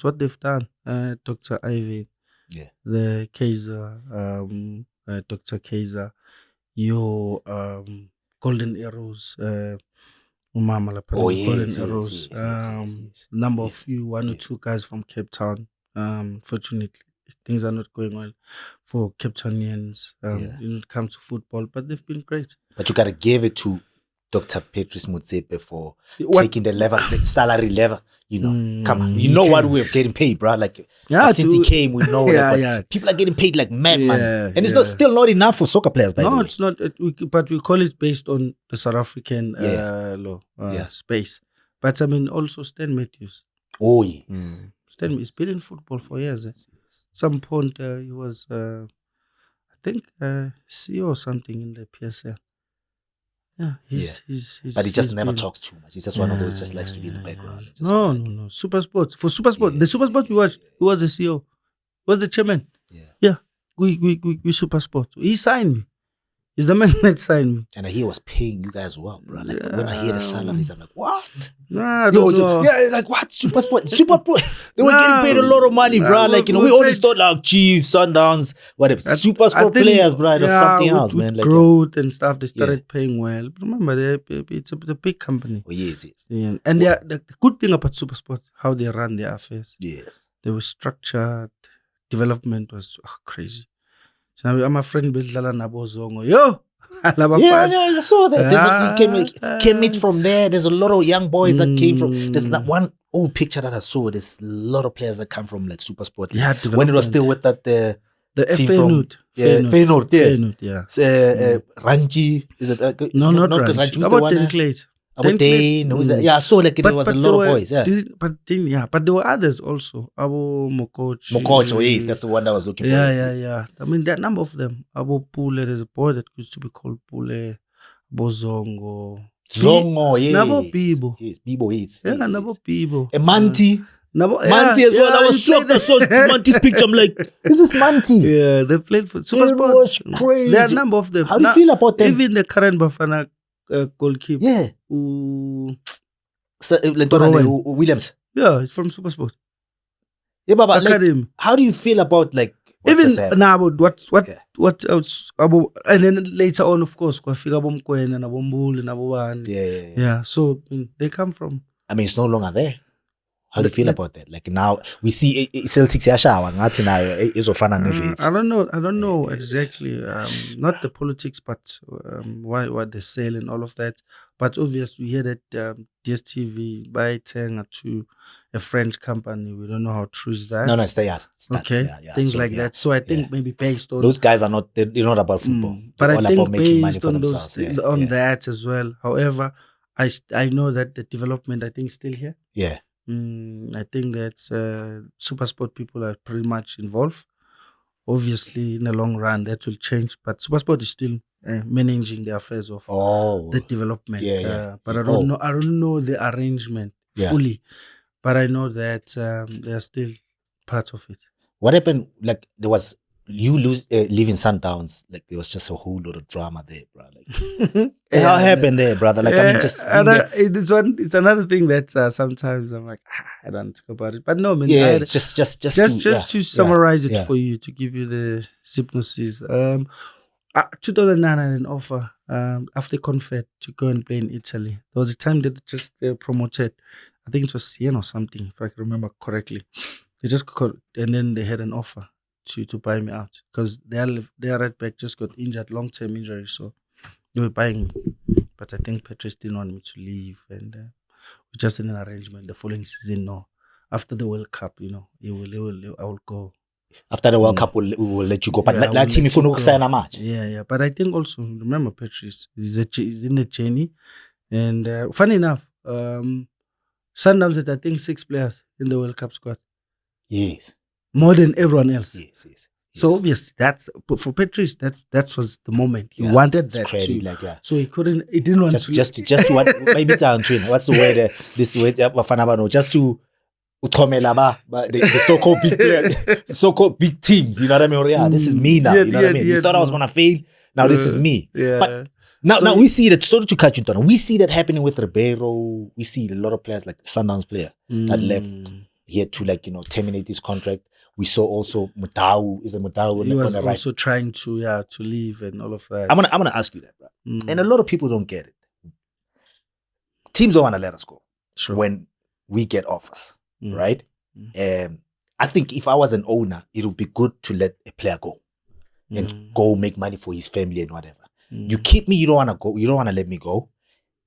what they've done. Dr. Ivy, the Kaiser, Dr. Kaiser, your Golden Arrows, Golden Arrows, number of you, one or two guys from Cape Town. Fortunately, things are not going well for Cape Townians when it comes to football, but they've been great. But you gotta give it to Dr. Patrice Motsepe for taking the salary level. You know, come on. You know what we're getting paid, bro. Like, since he came, we know people are getting paid like madman. And it's still not enough for soccer players, by the way. No, it's not. But we call it based on the South African law, space. But I mean, also Stan Matthews. Oh, yes. Stan, he's been in football for years. At some point, he was, I think, CEO or something in the PSL. Yeah, but he just never talks too much. He's just one of those just likes to be in the background. No. SuperSport. For SuperSport, the SuperSport we watched, he was the CEO. He was the chairman. Yeah. We SuperSport. He signed me. He's the man that signed me. And he was paying you guys well, bro. Like when I hear the salaries, I'm like, what? Nah, I don't know. Like what? SuperSport. They were getting paid a lot of money, bro. Like, we always thought like Chiefs, Sundowns, whatever. SuperSport players, bro. It was something else, man. Like growth and stuff, they started paying well. But remember, it's a big company. Oh, yes. Yeah. And the good thing about SuperSport, how they run their affairs. Yes. They were structured. Development was crazy. So I'm a friend with Dladla Nabo Zongo. Yo! I saw that. Came it from there. There's a lot of young boys that came from. There's that one old picture that I saw. There's a lot of players that come from like SuperSport. Yeah, when it was still with that the team from Feyenoord. Ranji. Is it? No, not Ranji. How about Dan Clate? Dane, I saw like there was a lot of boys. But there were others also. Abu Mokoch. Yes, that's the one that I was looking for. Yeah. I mean, there are a number of them. Abu Pule, there's a boy that used to be called Pule. Abu Zongo, yes. Nabo Bibo. Yes, Bibo, yes. Yeah, Nabo Bibo. And Manti. Manti as well. I was shocked. I saw Manti's picture. I'm like, this is Manti. Yeah, they played for SuperSport. It was crazy. There are a number of them. How do you feel about them? Even the current Bafana goalkeeper. Yeah. Williams. Yeah, it's from SuperSport. Yeah, but like, how do you feel about like even now what else about, and then later on, of course, Kwafika Bomkwena and Abombul and Aboban. Yeah. So they come from. I mean, it's no longer there. How do you feel about that? Like now we see Celtics yashawa ngathi nayo izofana neVits. I don't know exactly. Not the politics, but what they sell and all of that. But obviously, we hear that DSTV buy Tenga to a French company. We don't know how true is that. No, it's theirs. Okay, things so, like that. So I think maybe based on those guys are not. They're not about football. But they're I all think about making money based for on themselves. those that as well. However, I know that the development is still here. Yeah. I think that SuperSport people are pretty much involved. Obviously, in the long run, that will change. But SuperSport is still managing the affairs of the development. But I don't know. I don't know the arrangement fully. But I know that they are still part of it. What happened? Like there was leaving Sundowns. Like there was just a whole lot of drama there, bro. Like how happened there, brother? Like I mean, just it's another thing that sometimes I'm like I don't talk about it. But no, man. Just to summarize it for you, to give you the synopsis. 2009 I had an offer after Confed to go and play in Italy. There was a time that just promoted. I think it was Siena or something, if I can remember correctly. They just called, and then they had an offer to buy me out because their right back just got injured, long-term injury, so they were buying me. But I think Patrice didn't want me to leave, and we just in an arrangement the following season. No, after the World Cup, I will go. After the World Cup, we will let you go. But that team, if you don't sign a match. Yeah. But I think also remember Patrice is in the journey, and funny enough, Sundowns had, I think, 6 players in the World Cup squad. Yes. More than everyone else. Yes. So obviously, but for Patrice, that was the moment. He wanted that credit, too. like, So he didn't want to. Just to what, maybe it's on twin. What's the word? This word, just to the so-called big players, so-called big teams. You know what I mean? Yeah, this is me now. You know what I mean? You thought I was gonna fail. Now this is me. Yeah. But now we see that. Sorry to cut you, Tona. We see that happening with Ribeiro. We see a lot of players like Sundowns player that left. He had to terminate his contract. We saw also Mutau. Is it Mutau? He was also trying to leave and all of that. I'm gonna ask you that, bro. And a lot of people don't get it. Teams don't want to let us go when we get offers, right? I think if I was an owner, it would be good to let a player go and go make money for his family and whatever. You keep me, you don't want to go. You don't want to let me go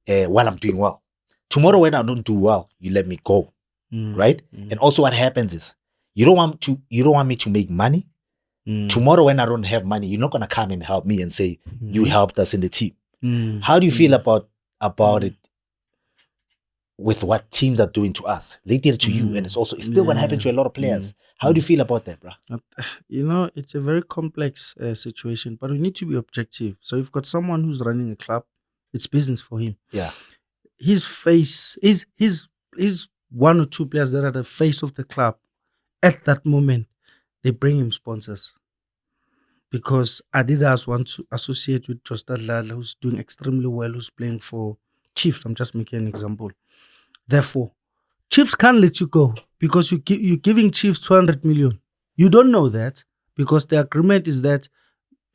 while I'm doing well. Tomorrow when I don't do well, you let me go, right? And also what happens is you don't want me to make money. Tomorrow when I don't have money, you're not gonna come and help me and say you helped us in the team. How do you feel about it with what teams are doing to us? They did it to you, and it's still gonna happen to a lot of players. How do you feel about that, bro? It's a very complex situation, but we need to be objective. So if you've got someone who's running a club, it's business for him. Yeah. His face is one or two players that are the face of the club. At that moment, they bring him sponsors. Because Adidas want to associate with Josta, Dladla, who's doing extremely well, who's playing for Chiefs. I'm just making an example. Therefore, Chiefs can't let you go because you're giving Chiefs 200 million. You don't know that because the agreement is that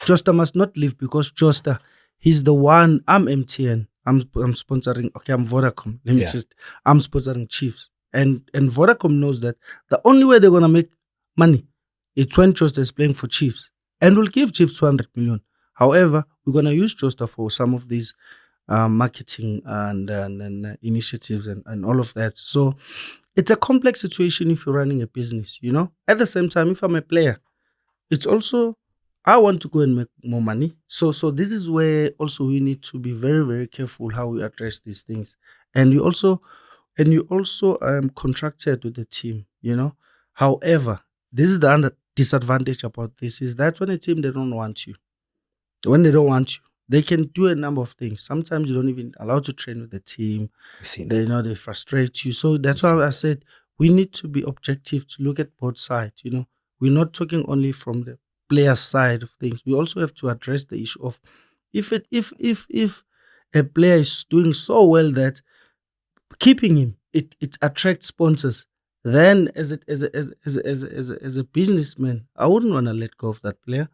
Josta must not leave because Josta, he's the one. I'm MTN. I'm sponsoring. Okay, I'm Vodacom. I'm sponsoring Chiefs. And Vodacom knows that the only way they're going to make money is when Josta is playing for Chiefs. And we'll give Chiefs 200 million. However, we're going to use Josta for some of these marketing and initiatives and all of that. So it's a complex situation if you're running a business, At the same time, if I'm a player, it's also, I want to go and make more money. So this is where also we need to be very, very careful how we address these things. And you also contracted with the team, However, this is the disadvantage about this is that when a team, they don't want you. When they don't want you, they can do a number of things. Sometimes you don't even allow to train with the team. They frustrate you. So that's why I said we need to be objective to look at both sides. We're not talking only from the player side of things. We also have to address the issue of if a player is doing so well that keeping him it attracts sponsors. Then as a businessman, I wouldn't want to let go of that player.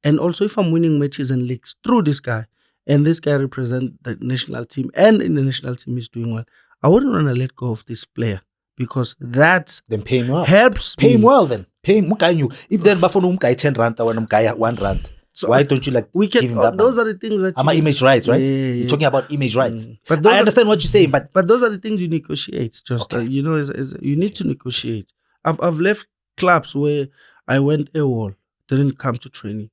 And also if I'm winning matches and leagues through this guy, and this guy represents the national team, and in the national team is doing well, I wouldn't want to let go of this player because that then pay him well. Helps pay me. Him well then. Pay him. If then bafuna umguy 10 rand or umguy 1 rand. So why don't you give him that? Those are the things that image rights, right? Yeah. You're talking about image rights. But I understand what you're saying, but those are the things you negotiate. Just okay. You need to negotiate. I've left clubs where I went AWOL, didn't come to training.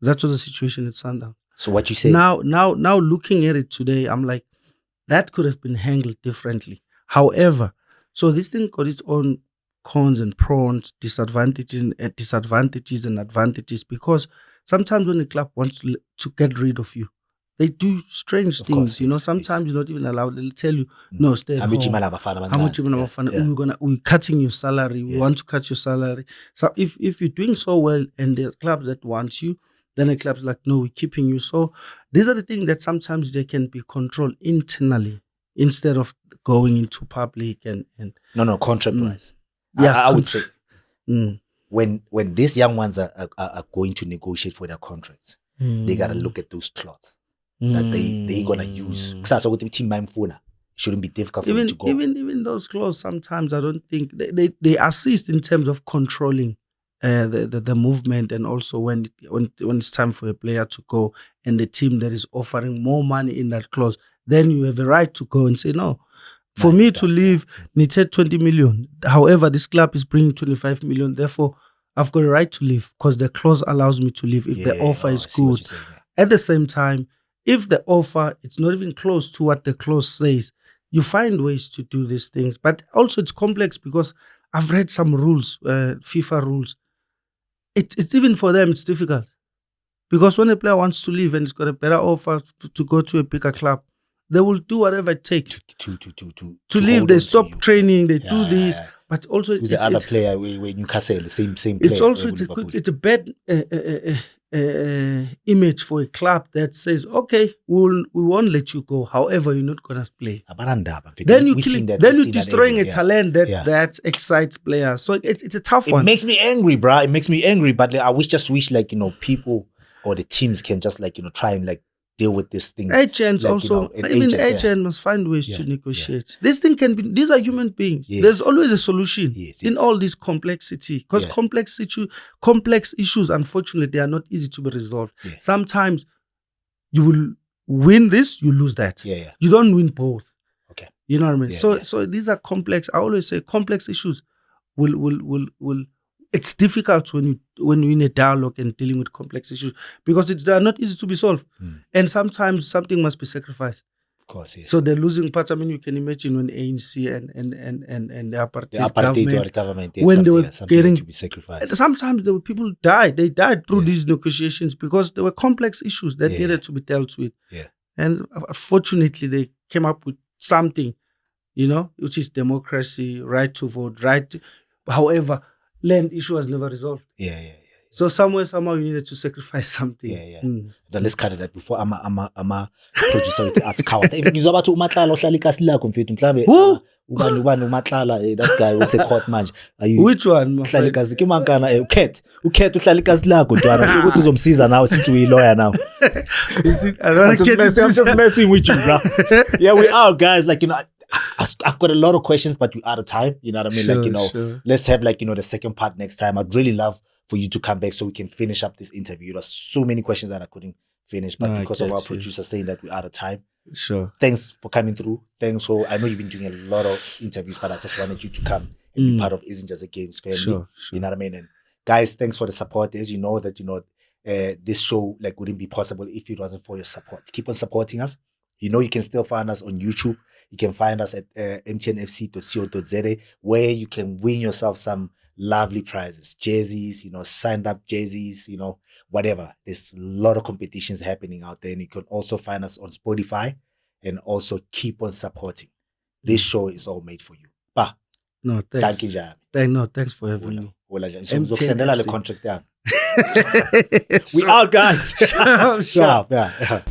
That was the situation at Sundowns. So what you say now looking at it today, I'm like, that could have been handled differently. However, so this thing got its own cons and pros, disadvantages and advantages, because sometimes when a club wants to get rid of you, they do strange things. Sometimes you're not even allowed. They'll tell you, no, stay at home. We're cutting your salary. We want to cut your salary. So if you're doing so well and there are clubs that want you, then the club's like, no, we're keeping you. So these are the things that sometimes they can be controlled internally instead of going into public and no contract wise. I would say when these young ones are going to negotiate for their contracts, they gotta look at those clauses that they gonna use. It shouldn't be difficult for them to go. Even those clauses, sometimes I don't think they assist in terms of controlling the movement, and also when it's time for a player to go and the team that is offering more money in that clause, then you have a right to go and say, no, for me to leave, needed 20 million. However, this club is bringing 25 million. Therefore, I've got a right to leave because the clause allows me to leave if the offer is good. At the same time, if the offer it's not even close to what the clause says, you find ways to do these things. But also it's complex because I've read some rules, FIFA rules. It's even for them, it's difficult. Because when a player wants to leave and he's got a better offer to go to a bigger club, they will do whatever it takes to leave. They stop training, they do this. But also, who's the other player? Where Newcastle, the same player. It's also it's a bad image for a club that says, okay, we won't let you go. However, you're not gonna play. Then you're destroying a talent that excites players. So it's a tough one. It makes me angry, bro. It makes me angry. But I wish like, people or the teams can just like, try and like deal with these things. Agents like, also, agents must find ways to negotiate. This thing can be, these are human beings. Yes. There's always a solution in all this complexity. Because complex issues, unfortunately, they are not easy to be resolved. Yeah. Sometimes you will win this, you lose that. You don't win both. Okay. You know what I mean? So these are complex. I always say complex issues will it's difficult when you're in a dialogue and dealing with complex issues because they are not easy to be solved. And sometimes something must be sacrificed. Of course, yes. So the losing parts, I mean, you can imagine when ANC and the apartheid government when they were getting to be sacrificed. Sometimes there were people died. They died through these negotiations because there were complex issues that needed to be dealt with. Yeah. And fortunately, they came up with something, which is democracy, right to vote, however, land issue was never resolved. So somehow you needed to sacrifice something. Then let's cut it out before I'm a producer to ask how. Even you about to umatlala ohlala ikasi lakho mfethu mhlambe ubani umatlala that guy who say court manje. Which one? Uhlala ikasi ke mankana ukhet uhlala ikasi lakho ntwana kusho ukuthi uzomsiza nawe sithi uyi lawyer now. I'm just messing with you, bro. Yeah, we are guys like I've got a lot of questions, but we're out of time. You know what I mean? Sure. Let's have the second part next time. I'd really love for you to come back so we can finish up this interview. There's so many questions that I couldn't finish, but because of our producer saying that we're out of time. Sure. Thanks for coming through. Thanks for, I know you've been doing a lot of interviews, but I just wanted you to come and be part of Izinja zeGame's family. Sure. You know what I mean? And guys, thanks for the support. As you know that, this show wouldn't be possible if it wasn't for your support. Keep on supporting us. You can still find us on YouTube. You can find us at mtnfc.co.za where you can win yourself some lovely prizes, jerseys, signed up jerseys, whatever. There's a lot of competitions happening out there. And you can also find us on Spotify and also keep on supporting. This show is all made for you. No, thanks. Thanks for having me. So, contract down. We out, guys. Sharp. Yeah.